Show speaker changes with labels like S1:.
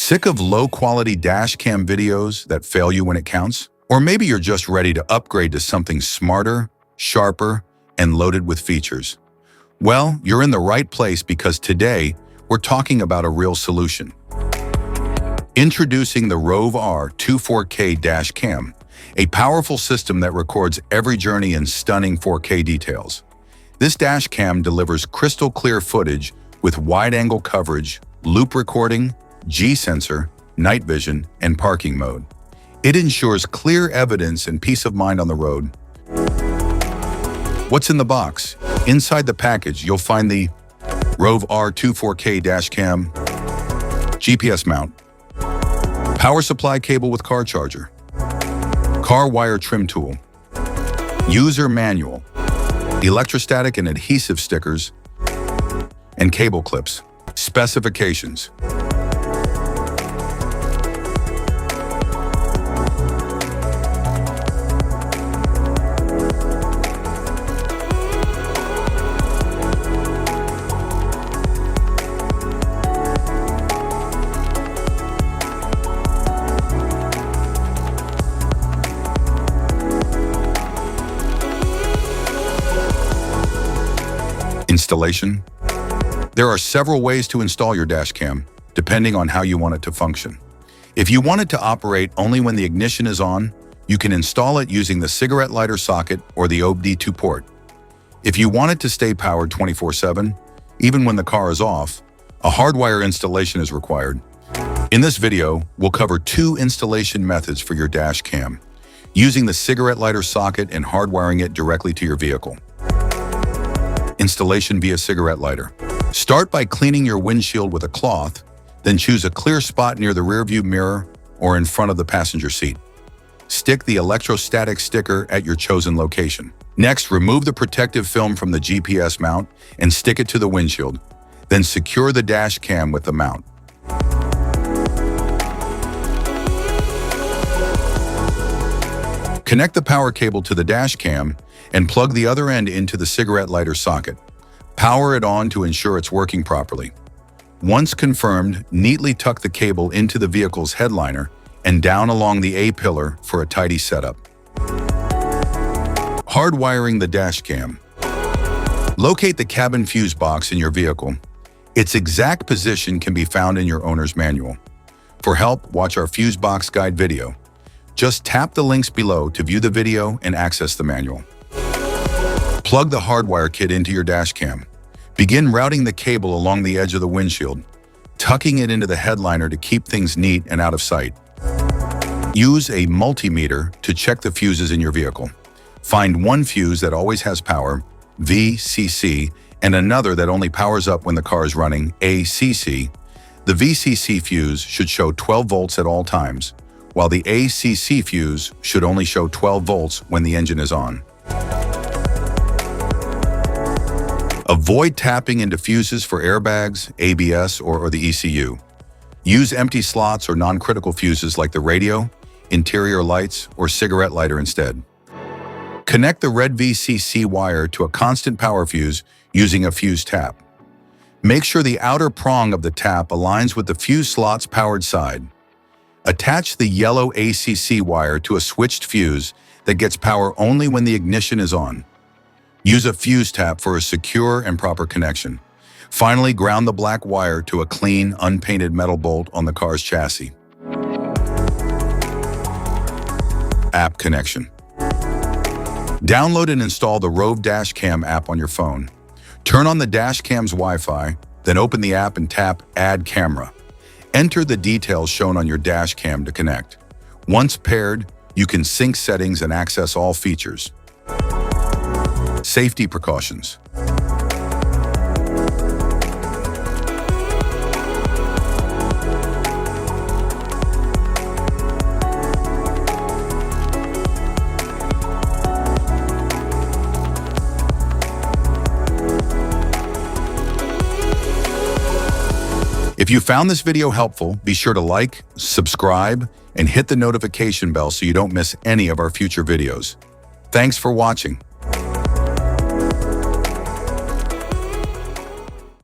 S1: Sick of low-quality dash cam videos that fail you when it counts? Or maybe you're just ready to upgrade to something smarter, sharper, and loaded with features. Well, you're in the right place because today, we're talking about a real solution. Introducing the ROVE R2-4K dash cam, a powerful system that records every journey in stunning 4K details. This dash cam delivers crystal clear footage with wide-angle coverage, loop recording, G-sensor, night vision, and parking mode. It ensures clear evidence and peace of mind on the road. What's in the box? Inside the package, you'll find the ROVE R2-4K dash cam, GPS mount, power supply cable with car charger, car wire trim tool, user manual, electrostatic and adhesive stickers, and cable clips. Specifications. Installation. There are several ways to install your dash cam, depending on how you want it to function. If you want it to operate only when the ignition is on, you can install it using the cigarette lighter socket or the OBD2 port. If you want it to stay powered 24/7, even when the car is off, a hardwire installation is required. In this video, we'll cover two installation methods for your dash cam, using the cigarette lighter socket and hardwiring it directly to your vehicle. Installation via cigarette lighter. Start by cleaning your windshield with a cloth, then choose a clear spot near the rearview mirror or in front of the passenger seat. Stick the electrostatic sticker at your chosen location. Next, remove the protective film from the GPS mount and stick it to the windshield. Then secure the dash cam with the mount. Connect the power cable to the dash cam and plug the other end into the cigarette lighter socket. Power it on to ensure it's working properly. Once confirmed, neatly tuck the cable into the vehicle's headliner and down along the A-pillar for a tidy setup. Hardwiring the dash cam. Locate the cabin fuse box in your vehicle. Its exact position can be found in your owner's manual. For help, watch our fuse box guide video. Just tap the links below to view the video and access the manual. Plug the hardwire kit into your dash cam. Begin routing the cable along the edge of the windshield, tucking it into the headliner to keep things neat and out of sight. Use a multimeter to check the fuses in your vehicle. Find one fuse that always has power, VCC, and another that only powers up when the car is running, ACC. The VCC fuse should show 12 volts at all times, while the ACC fuse should only show 12 volts when the engine is on. Avoid tapping into fuses for airbags, ABS, or the ECU. Use empty slots or non-critical fuses like the radio, interior lights, or cigarette lighter instead. Connect the red VCC wire to a constant power fuse using a fuse tap. Make sure the outer prong of the tap aligns with the fuse slot's powered side. Attach the yellow ACC wire to a switched fuse that gets power only when the ignition is on. Use a fuse tap for a secure and proper connection. Finally, ground the black wire to a clean, unpainted metal bolt on the car's chassis. App connection. Download and install the ROVE Dash Cam app on your phone. Turn on the dash cam's Wi-Fi, then open the app and tap Add Camera. Enter the details shown on your dash cam to connect. Once paired, you can sync settings and access all features. Safety precautions. If you found this video helpful, be sure to like, subscribe, and hit the notification bell so you don't miss any of our future videos. Thanks for watching.